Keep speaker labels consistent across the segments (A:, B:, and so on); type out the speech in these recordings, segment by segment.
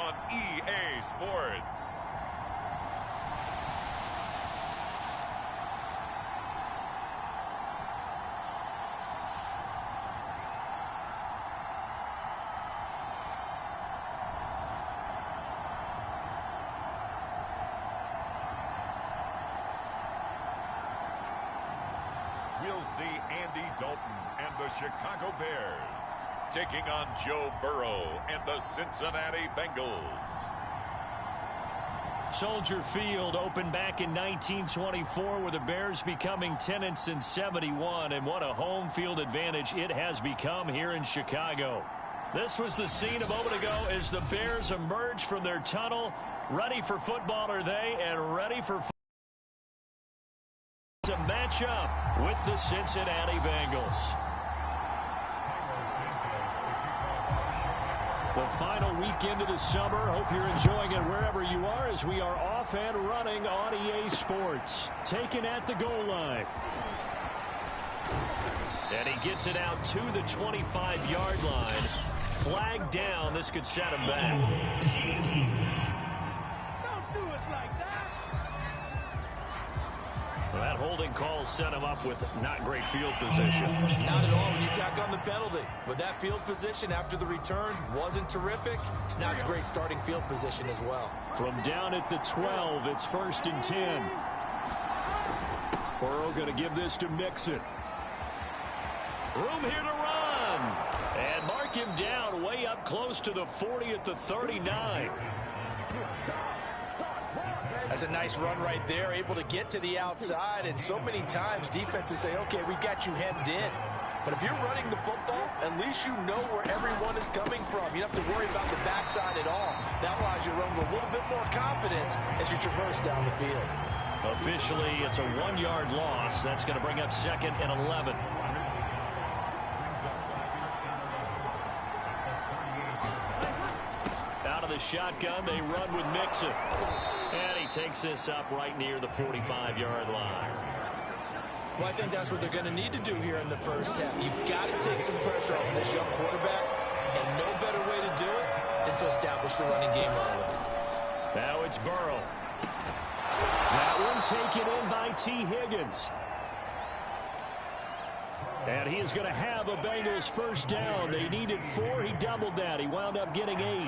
A: on EA Sports. We'll see Andy Dalton and the Chicago Bears taking on Joe Burrow and the Cincinnati Bengals.
B: Soldier Field opened back in 1924 with the Bears becoming tenants in 71, and what a home field advantage it has become here in Chicago. This was the scene a moment ago as the Bears emerged from their tunnel. Ready for football are they, and ready for to match up with the Cincinnati Bengals. The final weekend of the summer. Hope you're enjoying it wherever you are as we are off and running on EA Sports. Taken at the goal line. And he gets it out to the 25-yard line. Flag down. This could set him back. That holding call set him up with not great field position.
C: Not at all when you tack on the penalty. But that field position after the return wasn't terrific. It's not a great starting field position as well.
B: From down at the 12, it's 1st and 10. Burrow going to give this to Mixon. Room here to run. And mark him down way up close to the 40 at the 39.
C: That's a nice run right there, able to get to the outside, and so many times defenses say, okay, we got you hemmed in. But if you're running the football, at least you know where everyone is coming from. You don't have to worry about the backside at all. That allows you to run with a little bit more confidence as you traverse down the field.
B: Officially, it's a 1-yard loss. That's going to bring up 2nd and 11. Out of the shotgun, they run with Mixon. And he takes this up right near the 45-yard line.
C: Well, I think that's what they're going to need to do here in the first half. You've got to take some pressure off of this young quarterback, and no better way to do it than to establish the running game early.
B: Now it's Burrow. That one taken in by T. Higgins. And he is going to have a Bengals first down. They needed 4. He doubled that. He wound up getting 8.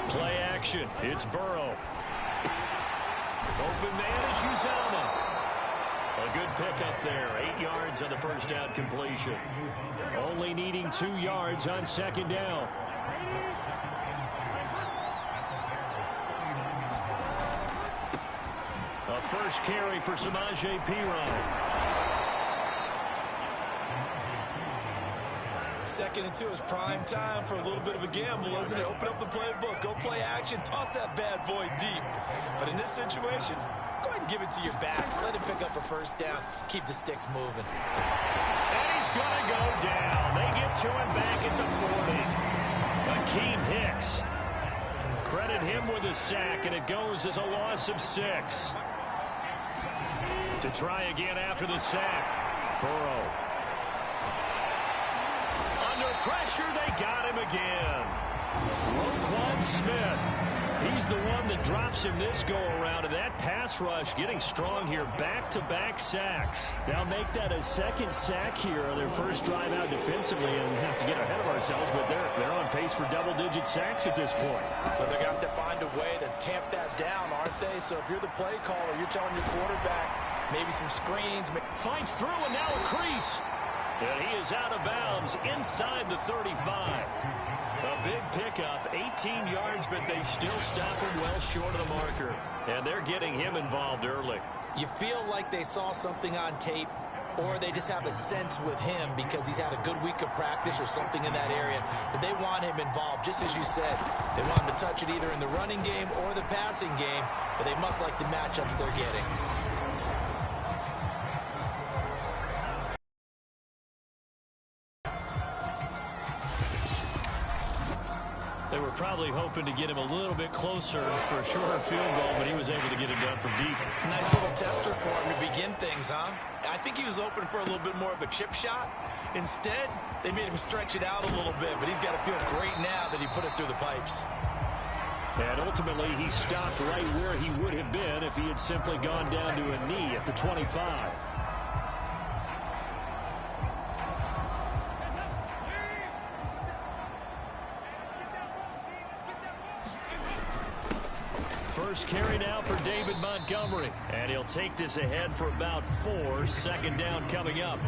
B: Play action. It's Burrow. Open man is Uzomah. A good pickup there. 8 yards on the first down completion. Only needing 2 yards on 2nd down. A first carry for Samaje Perine.
C: 2nd and 2 is prime time for a little bit of a gamble, isn't it? Open up the playbook, go play action, toss that bad boy deep. But in this situation, go ahead and give it to your back. Let him pick up a first down. Keep the sticks moving.
B: And he's going to go down. They get to him back at the 40. Akeem Hicks. Credit him with a sack, and it goes as a loss of 6. To try again after the sack. Burrow. Under pressure, they got him again. Roquan Smith. He's the one that drops him this go-around, and that pass rush getting strong here. Back-to-back sacks. They'll make that a 2nd sack here on their first drive out defensively, and have to get ahead of ourselves, but they're on pace for double-digit sacks at this point.
C: But they're going to have to find a way to tamp that down, aren't they? So if you're the play caller, you're telling your quarterback maybe some screens.
B: Fights through, and now a crease. And he is out of bounds inside the 35. A big pickup, 18 yards, but they still stop him well short of the marker. And they're getting him involved early.
C: You feel like they saw something on tape, or they just have a sense with him because he's had a good week of practice or something in that area that they want him involved. Just as you said, they want him to touch it either in the running game or the passing game, but they must like the matchups they're getting.
B: They were probably hoping to get him a little bit closer for a shorter field goal, but he was able to get it done from deep.
C: Nice little tester for him to begin things, huh? I think he was hoping for a little bit more of a chip shot. Instead, They made him stretch it out a little bit, but he's got to feel great now that he put it through the pipes.
B: And ultimately, he stopped right where he would have been if he had simply gone down to a knee at the 25. First carry now for David Montgomery. And he'll take this ahead for about 4. Second down coming up.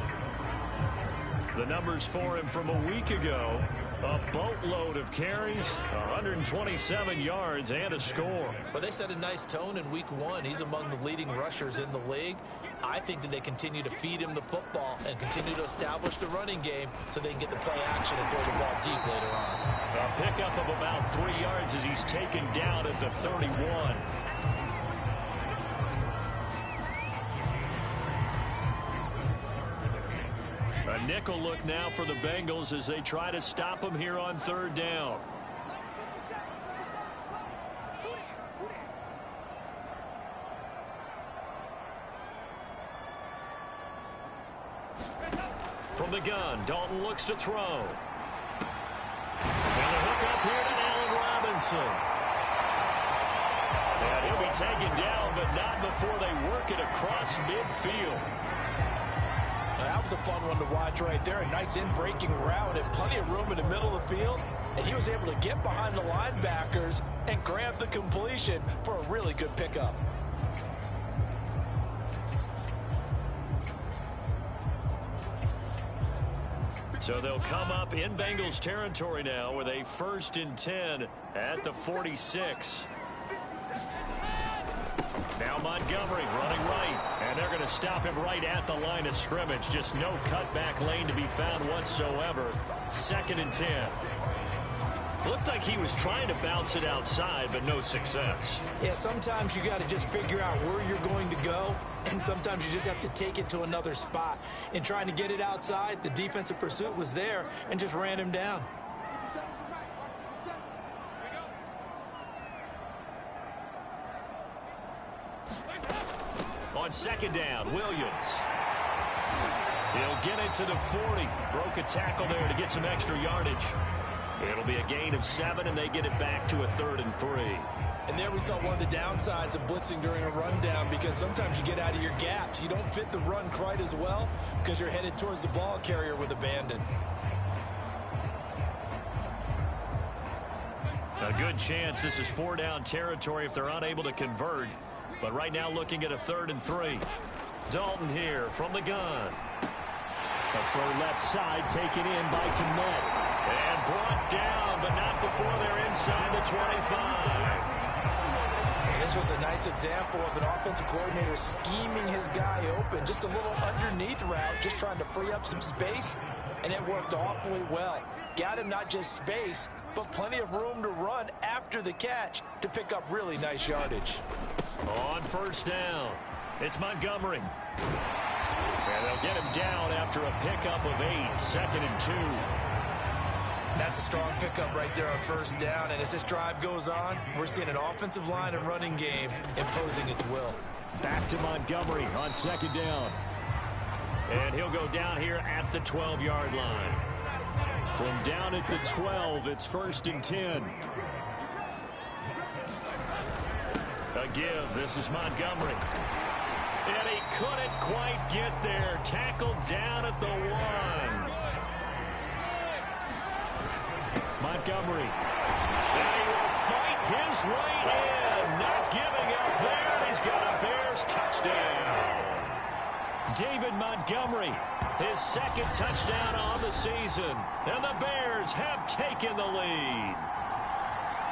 B: The numbers for him from a week ago. A boatload of carries, 127 yards, and a score.
C: Well, they set a nice tone in week 1. He's among the leading rushers in the league. I think that they continue to feed him the football and continue to establish the running game so they can get the play action and throw the ball deep later on.
B: A pickup of about 3 yards as he's taken down at the 31. A nickel look now for the Bengals as they try to stop him here on third down. From the gun, Dalton looks to throw. And a hook up here to Allen Robinson. And he'll be taken down, but not before they work it across midfield.
C: That was a fun one to watch right there. A nice in-breaking route and plenty of room in the middle of the field. And he was able to get behind the linebackers and grab the completion for a really good pickup.
B: So they'll come up in Bengals territory now with a 1st and 10 at the 46. Now Montgomery running right, and they're going to stop him right at the line of scrimmage. Just no cutback lane to be found whatsoever. 2nd and 10. Looked like he was trying to bounce it outside, but no success.
C: Yeah, sometimes you got to just figure out where you're going to go, and sometimes you just have to take it to another spot. In trying to get it outside, the defensive pursuit was there and just ran him down.
B: On 2nd down, Williams. He'll get it to the 40. Broke a tackle there to get some extra yardage. It'll be a gain of 7, and they get it back to a 3rd and 3.
C: And there we saw one of the downsides of blitzing during a rundown, because sometimes you get out of your gaps. You don't fit the run quite as well because you're headed towards the ball carrier with abandon.
B: A good chance this is 4-down territory if they're unable to convert. But right now looking at a 3rd and 3. Dalton here from the gun. A throw left side taken in by Kmet. And brought down, but not before they're inside the 25.
C: And this was a nice example of an offensive coordinator scheming his guy open. Just a little underneath route, just trying to free up some space. And it worked awfully well. Got him not just space, but plenty of room to run after the catch to pick up really nice yardage.
B: On 1st down, it's Montgomery. And they'll get him down after a pickup of 8, 2nd and 2.
C: That's a strong pickup right there on 1st down. And as this drive goes on, we're seeing an offensive line and running game imposing its will.
B: Back to Montgomery on 2nd down. And he'll go down here at the 12-yard line. From down at the 12, it's 1st and 10. A give. This is Montgomery. And he couldn't quite get there. Tackled down at the 1. Montgomery. And he will fight his way in. Not giving up there. And he's got a Bears touchdown. David Montgomery, his 2nd touchdown on the season. And the Bears have taken the lead.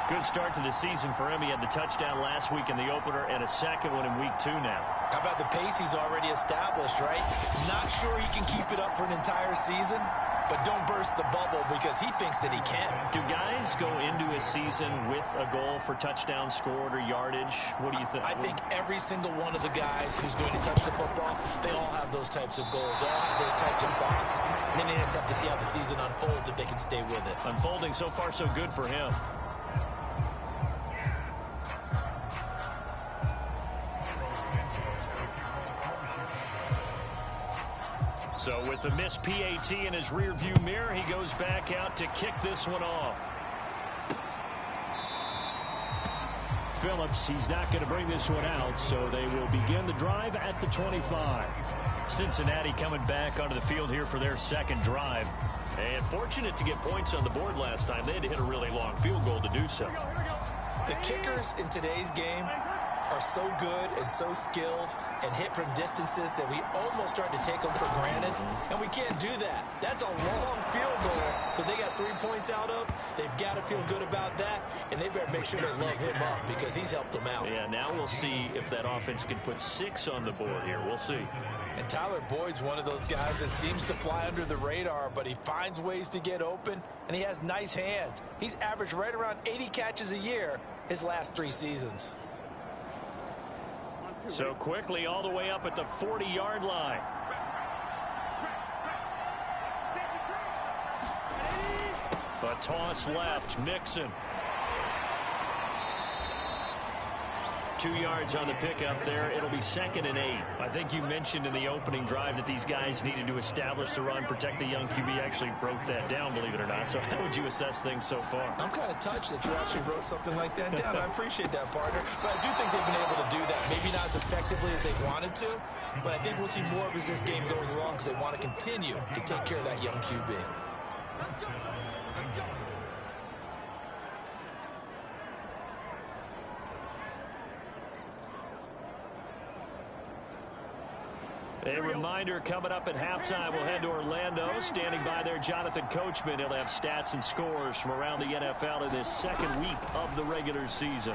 B: Good start to the season for him. He had the touchdown last week in the opener and a 2nd one in week 2 now.
C: How about the pace he's already established, right? Not sure he can keep it up for an entire season, but don't burst the bubble because he thinks that he can.
B: Do guys go into a season with a goal for touchdowns scored or yardage? What do you think?
C: I think every single one of the guys who's going to touch the football, they all have those types of goals. They all have those types of thoughts. And then they just have to see how the season unfolds if they can stay with it.
B: Unfolding so far so good for him. So with the missed PAT in his rearview mirror, he goes back out to kick this one off. Phillips, he's not going to bring this one out, so they will begin the drive at the 25. Cincinnati coming back onto the field here for their second drive. And fortunate to get points on the board last time. They had to hit a really long field goal to do so.
C: The kickers in today's game are so good and so skilled and hit from distances that we almost start to take them for granted, and we can't do that. That's a long field goal that they got 3 points out of. They've got to feel good about that, and they better make sure they love him up because he's helped them out.
B: Yeah, now we'll see if that offense can put 6 on the board here. We'll see.
C: And Tyler Boyd's one of those guys that seems to fly under the radar, but he finds ways to get open, and he has nice hands. He's averaged right around 80 catches a year his last 3 seasons.
B: So quickly all the way up at the 40-yard line. A toss left, Mixon. 2 yards on the pickup there. It'll be 2nd and 8. I think you mentioned in the opening drive that these guys needed to establish the run, protect the young QB. Actually broke that down, believe it or not. So how would you assess things so far?
C: I'm kind of touched that you actually wrote something like that down. I appreciate that, partner. But I do think they've been able to do that. Maybe not as effectively as they wanted to, but I think we'll see more of as this game goes along because they want to continue to take care of that young QB.
B: A reminder coming up at halftime. We'll head to Orlando. Standing by there, Jonathan Coachman. He'll have stats and scores from around the NFL in this second week of the regular season.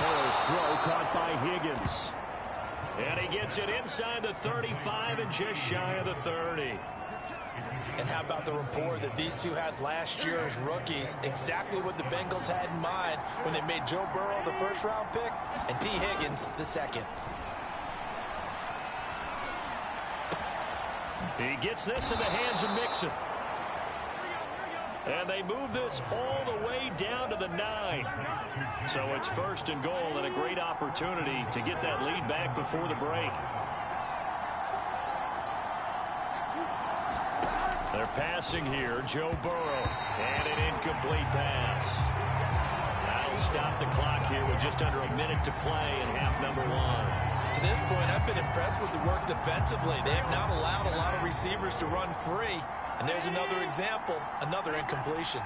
B: Burrow's throw caught by Higgins. And he gets it inside the 35 and just shy of the 30.
C: And how about the rapport that these two had last year as rookies? Exactly what the Bengals had in mind when they made Joe Burrow the first-round pick and T. Higgins the second.
B: He gets this in the hands of Mixon. And they move this all the way down to the 9. So it's 1st and goal and a great opportunity to get that lead back before the break. They're passing here, Joe Burrow. And an incomplete pass. That'll stop the clock here with just under a minute to play in half number 1.
C: To this point, I've been impressed with the work defensively. They have not allowed a lot of receivers to run free. And there's another example, another incompletion.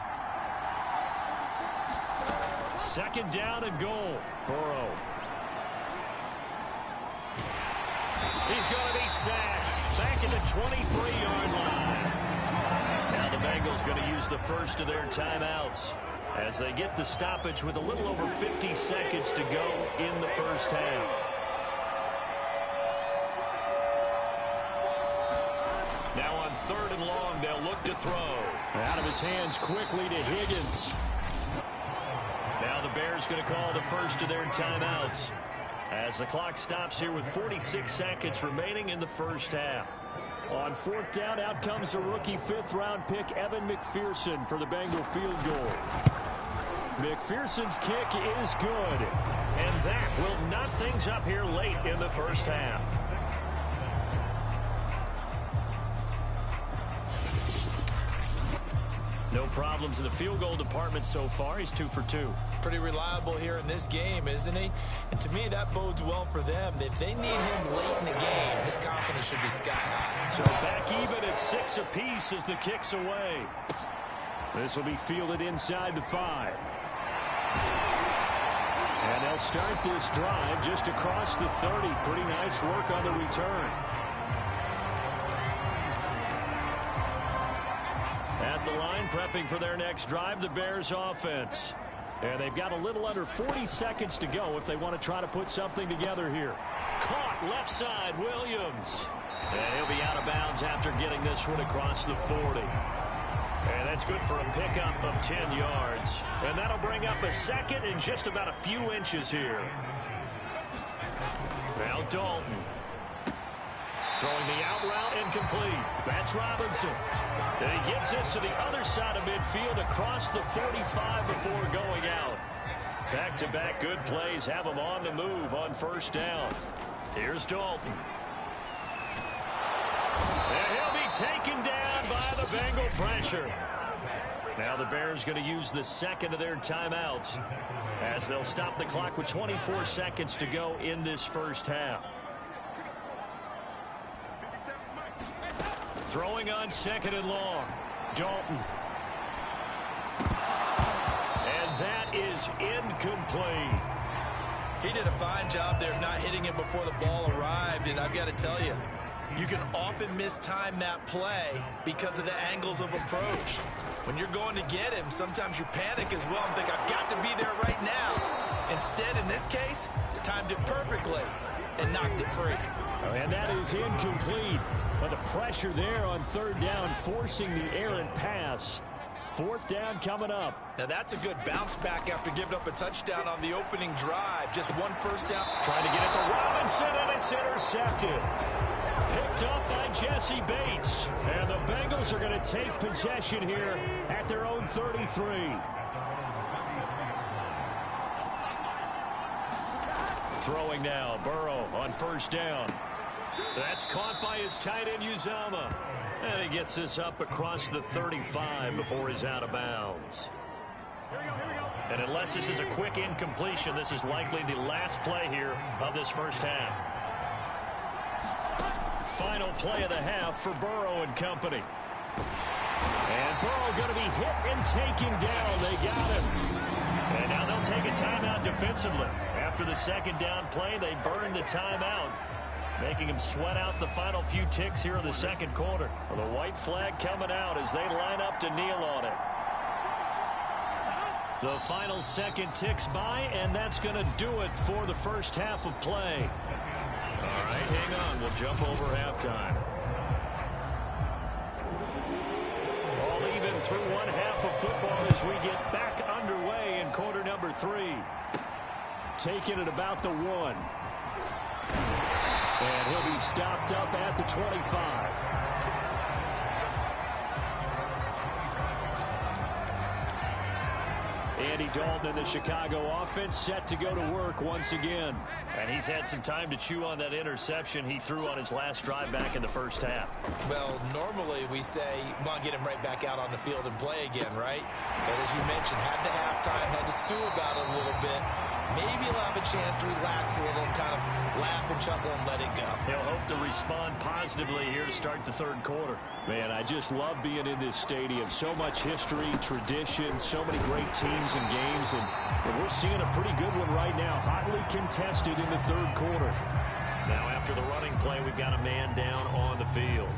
B: 2nd down and goal. Burrow. He's going to be sacked. Back at the 23-yard line. Now the Bengals going to use the first of their timeouts as they get the stoppage with a little over 50 seconds to go in the first half. Now on 3rd and long, they'll look to throw. Out of his hands quickly to Higgins. Now the Bears going to call the first of their timeouts as the clock stops here with 46 seconds remaining in the first half. On 4th down, out comes the rookie 5th-round pick, Evan McPherson, for the Bengal field goal. McPherson's kick is good, and that will knot things up here late in the first half. No problems in the field goal department so far. He's 2 for 2.
C: Pretty reliable here in this game, isn't he? And to me, that bodes well for them. If they need him late in the game, his confidence should be sky high.
B: So back even at 6 apiece as the kick's away. This will be fielded inside the 5. And they'll start this drive just across the 30. Pretty nice work on the return. At the line, prepping for their next drive, the Bears offense. And they've got a little under 40 seconds to go if they want to try to put something together here. Caught left side, Williams. And he'll be out of bounds after getting this one across the 40. And that's good for a pickup of 10 yards. And that'll bring up a 2nd and just about a few inches here. Now Dalton. Throwing the out route incomplete. That's Robinson. And he gets this to the other side of midfield across the 45 before going out. Back-to-back good plays have him on the move on 1st down. Here's Dalton. And he'll be taken down by the Bengal pressure. Now the Bears going to use the second of their timeouts as they'll stop the clock with 24 seconds to go in this first half. Throwing on second and long. Dalton. And that is incomplete.
C: He did a fine job there of not hitting him before the ball arrived, and I've got to tell you, you can often mistime that play because of the angles of approach. When you're going to get him, sometimes you panic as well and think, I've got to be there right now. Instead, in this case, timed it perfectly and knocked it free.
B: And that is incomplete. But the pressure there on third down, forcing the errant pass. Fourth down coming up.
C: Now that's a good bounce back after giving up a touchdown on the opening drive. Just one first down.
B: Trying to get it to Robinson, and it's intercepted. Picked up by Jesse Bates. And the Bengals are going to take possession here at their own 33. Throwing now, Burrow on first down. That's caught by his tight end, Uzomah. And he gets this up across the 35 before he's out of bounds. And unless this is a quick incompletion, this is likely the last play here of this first half. Final play of the half for Burrow and company. And Burrow going to be hit and taken down. They got him. And now they'll take a timeout defensively. After the second down play, they burn the timeout, making him sweat out the final few ticks here in the second quarter. Well, the white flag coming out as they line up to kneel on it. The final second ticks by, and that's going to do it for the first half of play. All right, hang on. We'll jump over halftime. All even through one half of football as we get back underway in quarter number 3. Taking it about the 1. And he'll be stopped up at the 25. Andy Dalton and the Chicago offense set to go to work once again. And he's had some time to chew on that interception he threw on his last drive back in the first half.
C: Well, normally we say, come on, get him right back out on the field and play again, right? But as you mentioned, had the halftime, had to stew about it a little bit. Maybe he'll have a chance to relax a little, kind of laugh and chuckle and let it go.
B: He'll hope to respond positively here to start the third quarter. Man, I just love being in this stadium. So much history, tradition, so many great teams and games. And we're seeing a pretty good one right now, hotly contested in the third quarter. Now after the running play, we've got a man down on the field.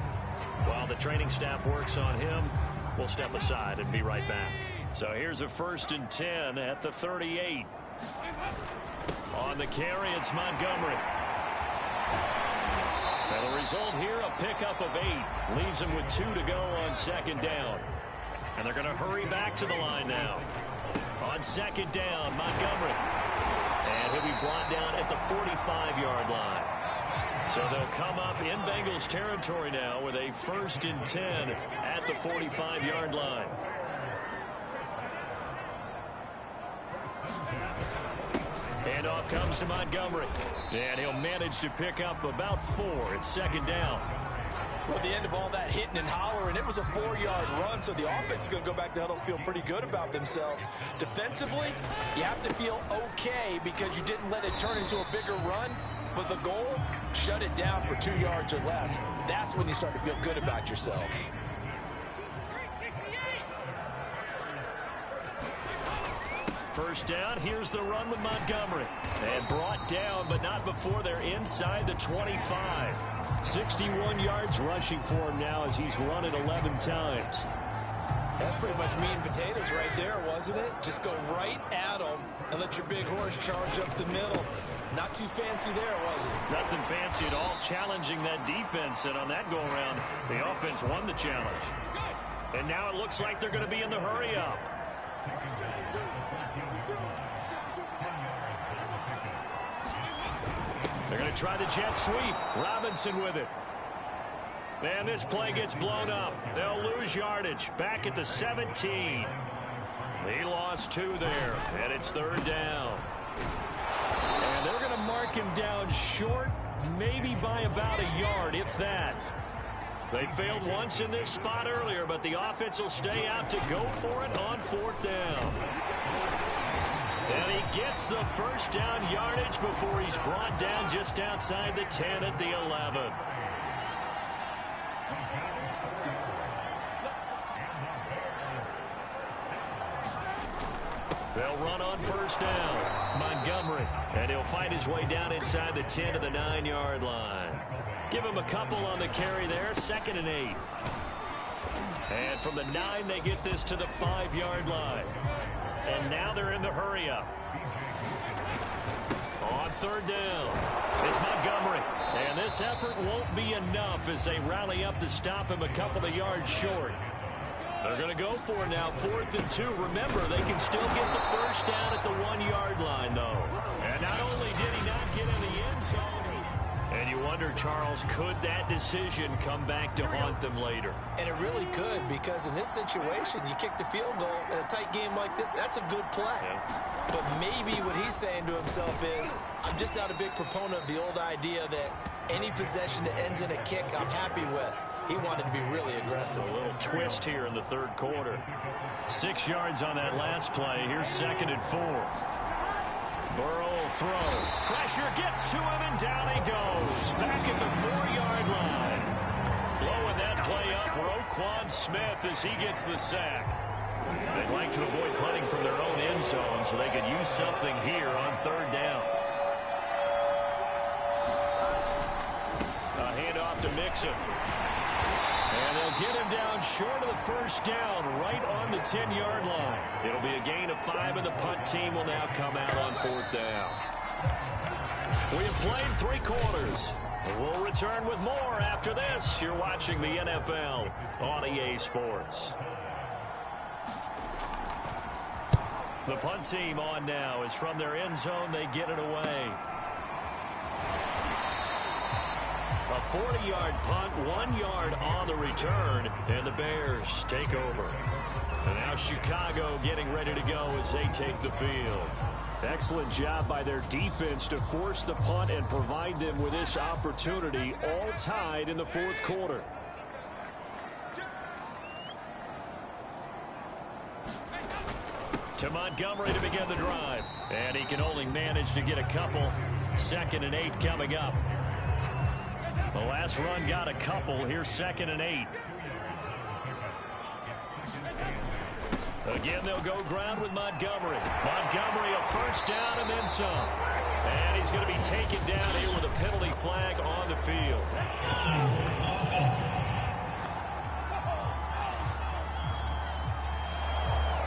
B: While the training staff works on him, we'll step aside and be right back. So here's a 1st and 10 at the 38. On the carry, it's Montgomery. And the result here, a pickup of 8. Leaves him with 2 to go on second down. And they're going to hurry back to the line now. On second down, Montgomery. And he'll be brought down at the 45-yard line. So they'll come up in Bengals territory now with a 1st and 10 at the 45-yard line. Handoff comes to Montgomery. And he'll manage to pick up about 4. It's second down.
C: Well, at the end of all that hitting and hollering, it was a 4-yard run, so the offense is going to go back to huddle, feel pretty good about themselves. Defensively, you have to feel okay because you didn't let it turn into a bigger run. But the goal, shut it down for 2 yards or less. That's when you start to feel good about yourselves.
B: First down, here's the run with Montgomery. And brought down, but not before they're inside the 25. 61 yards rushing for him now as he's run it 11 times.
C: That's pretty much meat and potatoes right there, wasn't it? Just go right at them and let your big horse charge up the middle. Not too fancy there, was it?
B: Nothing fancy at all, challenging that defense. And on that go-around, the offense won the challenge. And now it looks like they're going to be in the hurry-up. They're going to try the jet sweep. Robinson with it. And this play gets blown up. They'll lose yardage. Back at the 17. He lost 2 there. And it's third down. And they're going to mark him down short, maybe by about a yard, if that. They failed once in this spot earlier, but the offense will stay out to go for it on 4th down. And he gets the first down yardage before he's brought down just outside the 10 at the 11. They'll run on 1st down. Montgomery. And he'll fight his way down inside the 10 to the 9-yard line. Give him a couple on the carry there. 2nd and 8. And from the 9, they get this to the 5-yard line. And now they're in the hurry-up. On 3rd down, it's Montgomery. And this effort won't be enough as they rally up to stop him a couple of yards short. They're going to go for it now, 4th and 2. Remember, they can still get the first down at the 1-yard line, though. And not only did he not get in the end zone, and you wonder, Charles, could that decision come back to haunt them later?
C: And it really could, because in this situation, you kick the field goal in a tight game like this, that's a good play. Yeah. But maybe what he's saying to himself is, I'm just not a big proponent of the old idea that any possession that ends in a kick I'm happy with. He wanted to be really aggressive.
B: A little twist here in the 3rd quarter. 6 yards on that last play. Here's 2nd and 4. Burrow will throw. Pressure gets to him, and down he goes. Back at the 4-yard line. Blowing that play up, Roquan Smith as he gets the sack. They'd like to avoid punting from their own end zone so they could use something here on 3rd down. A handoff to Mixon. And they'll get him down short of the first down, right on the 10-yard line. It'll be a gain of 5, and the punt team will now come out on 4th down. We have played 3 quarters. We'll return with more after this. You're watching the NFL on EA Sports. The punt team on now is from their end zone. They get it away. A 40-yard punt, 1 yard on the return, and the Bears take over. And now Chicago getting ready to go as they take the field. Excellent job by their defense to force the punt and provide them with this opportunity, all tied in the 4th quarter. To Montgomery to begin the drive. And he can only manage to get a couple. 2nd and 8 coming up. The last run got a couple. Here's 2nd and 8. Again, they'll go ground with Montgomery. Montgomery, a first down and then some. And he's going to be taken down here with a penalty flag on the field.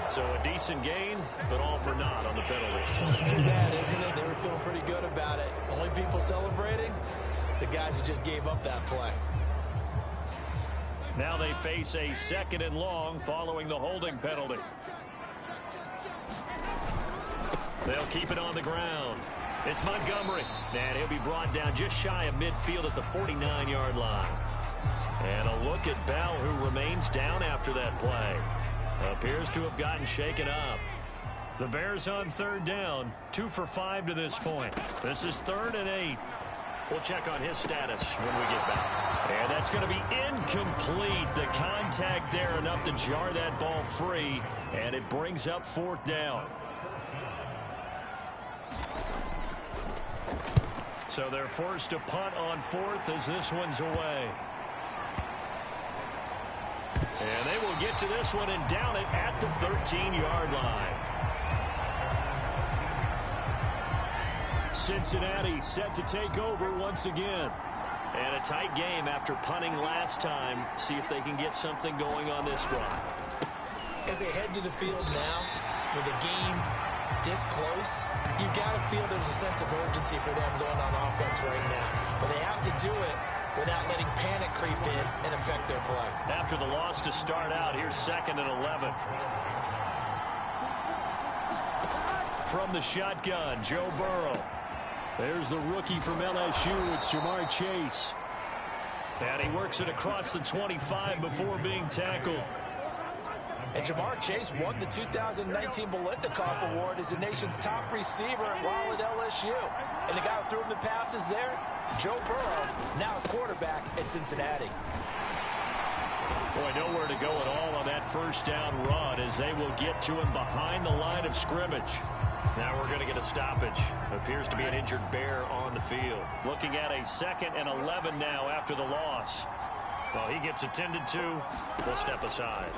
B: So a decent gain, but all for naught on the penalty.
C: It's too bad, isn't it? They were feeling pretty good about it. Only people celebrating? The guys who just gave up that play.
B: Now they face a 2nd and long following the holding penalty. They'll keep it on the ground. It's Montgomery. And he'll be brought down just shy of midfield at the 49-yard line. And a look at Bell, who remains down after that play. Appears to have gotten shaken up. The Bears on 3rd down. 2 for 5 to this point. This is 3rd and 8. We'll check on his status when we get back. And that's going to be incomplete. The contact there enough to jar that ball free. And it brings up 4th down. So they're forced to punt on 4th as this one's away. And they will get to this one and down it at the 13-yard line. Cincinnati set to take over once again. And a tight game after punting last time. See if they can get something going on this drive.
C: As they head to the field now, with the game this close, you've got to feel there's a sense of urgency for them going on offense right now. But they have to do it without letting panic creep in and affect their play.
B: After the loss to start out, here's 2nd and 11. From the shotgun, Joe Burrow. There's the rookie from LSU. It's Jamar Chase. And he works it across the 25 before being tackled.
C: And Jamar Chase won the 2019 Biletnikoff Award as the nation's top receiver while at LSU. And the guy who threw him the passes there, Joe Burrow, now his quarterback at Cincinnati.
B: Boy, nowhere to go at all on that first down run as they will get to him behind the line of scrimmage. Now we're going to get a stoppage. Appears to be an injured Bear on the field. Looking at a 2nd and 11 now after the loss. Well, he gets attended to. They'll step aside.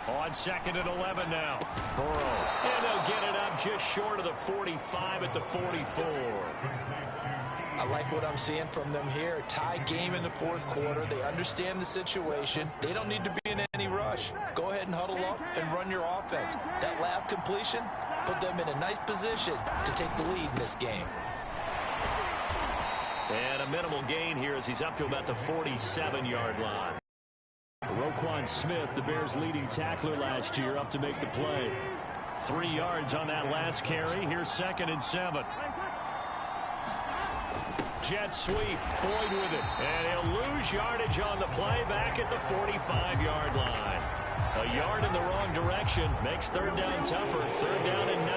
B: On 2nd and 11 now. Burrow. And they'll get it up just short of the 45 at the 44.
C: I like what I'm seeing from them here. Tie game in the 4th quarter. They understand the situation. They don't need to be in any rush. Go ahead and huddle up and run your offense. That last completion put them in a nice position to take the lead in this game.
B: And a minimal gain here as he's up to about the 47-yard line. Roquan Smith, the Bears' leading tackler last year, up to make the play. 3 yards on that last carry. Here's 2nd and 7. Jet sweep. Boyd with it. And he'll lose yardage on the play back at the 45-yard line. A yard in the wrong direction makes 3rd down tougher. 3rd down and 9.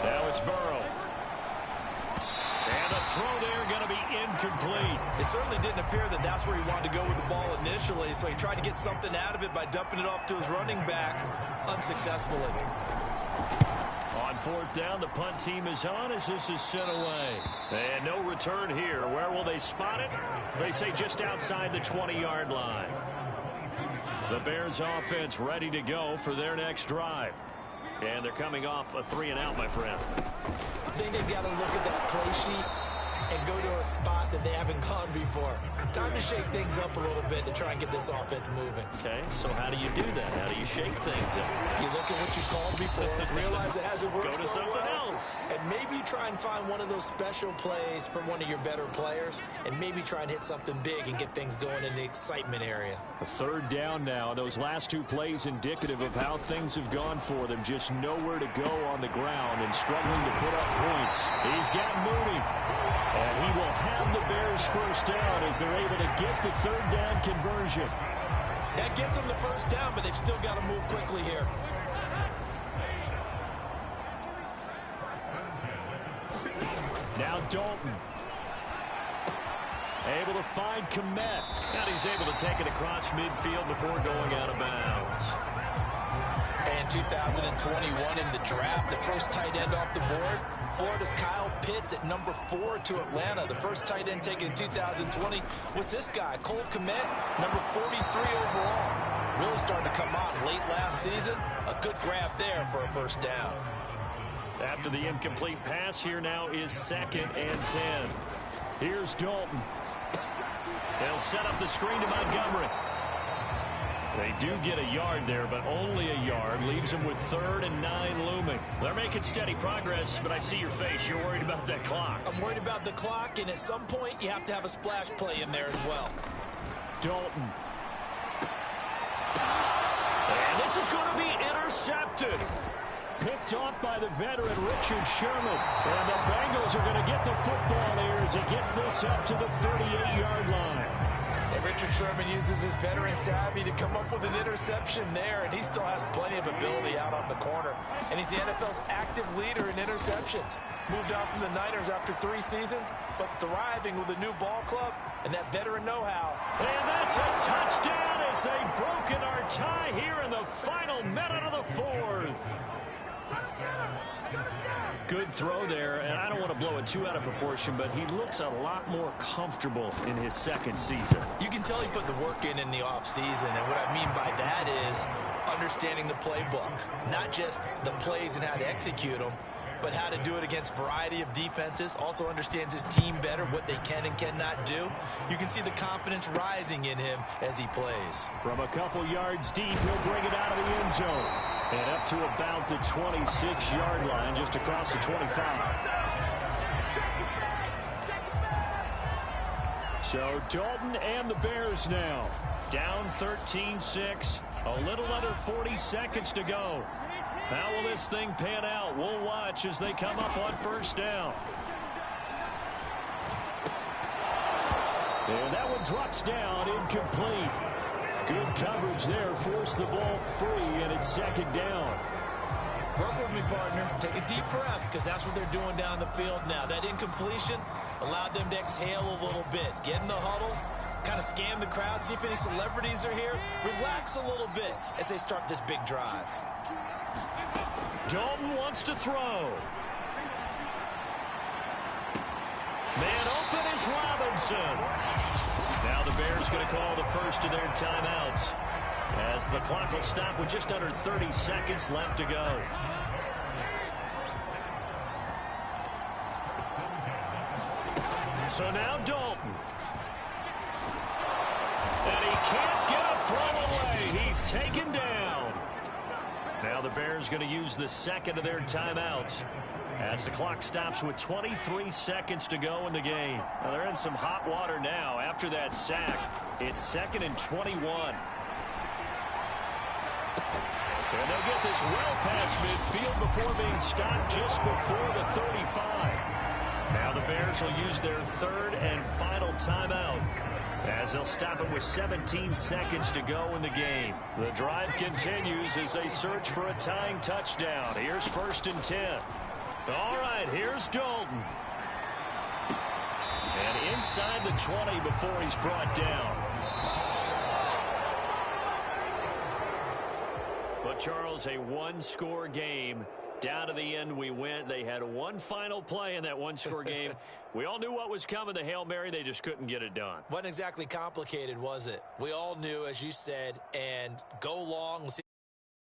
B: Now it's Burrow. And the throw there going to be incomplete.
C: It certainly didn't appear that that's where he wanted to go with the ball initially, so he tried to get something out of it by dumping it off to his running back unsuccessfully.
B: On 4th down, the punt team is on as this is sent away. And no return here. Where will they spot it? They say just outside the 20-yard line. The Bears offense ready to go for their next drive. And they're coming off a 3-and-out, my friend.
C: I think they've got to look at that play sheet and go to a spot that they haven't gone before. Time to shake things up a little bit to try and get this offense moving.
B: Okay, so how do you do that? How do you shake things up?
C: You look at what you called before, realize it hasn't worked
B: Go to
C: so
B: something
C: well,
B: else.
C: and maybe try and find one of those special plays from one of your better players, and maybe try and hit something big and get things going in the excitement area.
B: A 3rd down now. Those last 2 plays indicative of how things have gone for them. Just nowhere to go on the ground and struggling to put up points. He's got Mooney. And he will have the Bears first down as they're able to get the 3rd down conversion.
C: That gets them the first down, but they've still got to move quickly here.
B: Now Dalton. Able to find Kmet. And he's able to take it across midfield before going out of bounds.
C: And 2021 in the draft, the first tight end off the board. Florida's Kyle Pitts at number 4 to Atlanta. The first tight end taken in 2020 was this guy, Cole Kmet, number 43 overall. Really starting to come on late last season. A good grab there for a first down.
B: After the incomplete pass, here now is 2nd and 10. Here's Dalton. They'll set up the screen to Montgomery. They do get a yard there, but only a yard. Leaves them with 3rd and 9 looming. They're making steady progress, but I see your face. You're worried about that clock.
C: I'm worried about the clock, and at some point, you have to have a splash play in there as well.
B: Dalton. And this is going to be intercepted. Picked off by the veteran Richard Sherman. And the Bengals are going to get the football here as he gets this up to the 38-yard line.
C: And Richard Sherman uses his veteran savvy to come up with an interception there, and he still has plenty of ability out on the corner. And he's the NFL's active leader in interceptions. Moved on from the Niners after 3 seasons, but thriving with a new ball club and that veteran know-how.
B: And that's a touchdown as they've broken our tie here in the final minute of the 4th. Good throw there, and I don't want to blow it too out of proportion, but he looks a lot more comfortable in his 2nd season.
C: You can tell he put the work in the offseason, and what I mean by that is understanding the playbook. Not just the plays and how to execute them, but how to do it against a variety of defenses. Also understands his team better, what they can and cannot do. You can see the confidence rising in him as he plays.
B: From a couple yards deep, he'll bring it out of the end zone. And up to about the 26-yard line, just across the 25. So Dalton and the Bears now down 13-6. A little under 40 seconds to go. How will this thing pan out? We'll watch as they come up on first down. And that one drops down, incomplete. Good coverage there, forced the ball free, and it's 2nd down.
C: Work with me, partner. Take a deep breath, because that's what they're doing down the field now. That incompletion allowed them to exhale a little bit. Get in the huddle, kind of scan the crowd, see if any celebrities are here. Relax a little bit as they start this big drive.
B: Dalton wants to throw. Man open is Robinson. Now the Bears going to call the first of their timeouts, as the clock will stop with just under 30 seconds left to go. So now Dalton. And he can't get a throw away. He's taken down. Now the Bears going to use the second of their timeouts, as the clock stops with 23 seconds to go in the game. Now they're in some hot water now. After that sack, it's 2nd and 21. And they'll get this well past midfield before being stopped just before the 35. Now the Bears will use their third and final timeout, as they'll stop it with 17 seconds to go in the game. The drive continues as they search for a tying touchdown. Here's 1st and 10. All right, here's Dalton. And inside the 20 before he's brought down. But, Charles, a one-score game. Down to the end we went. They had one final play in that one-score game. We all knew what was coming, the Hail Mary. They just couldn't get it done.
C: Wasn't exactly complicated, was it? We all knew, as you said, and go long.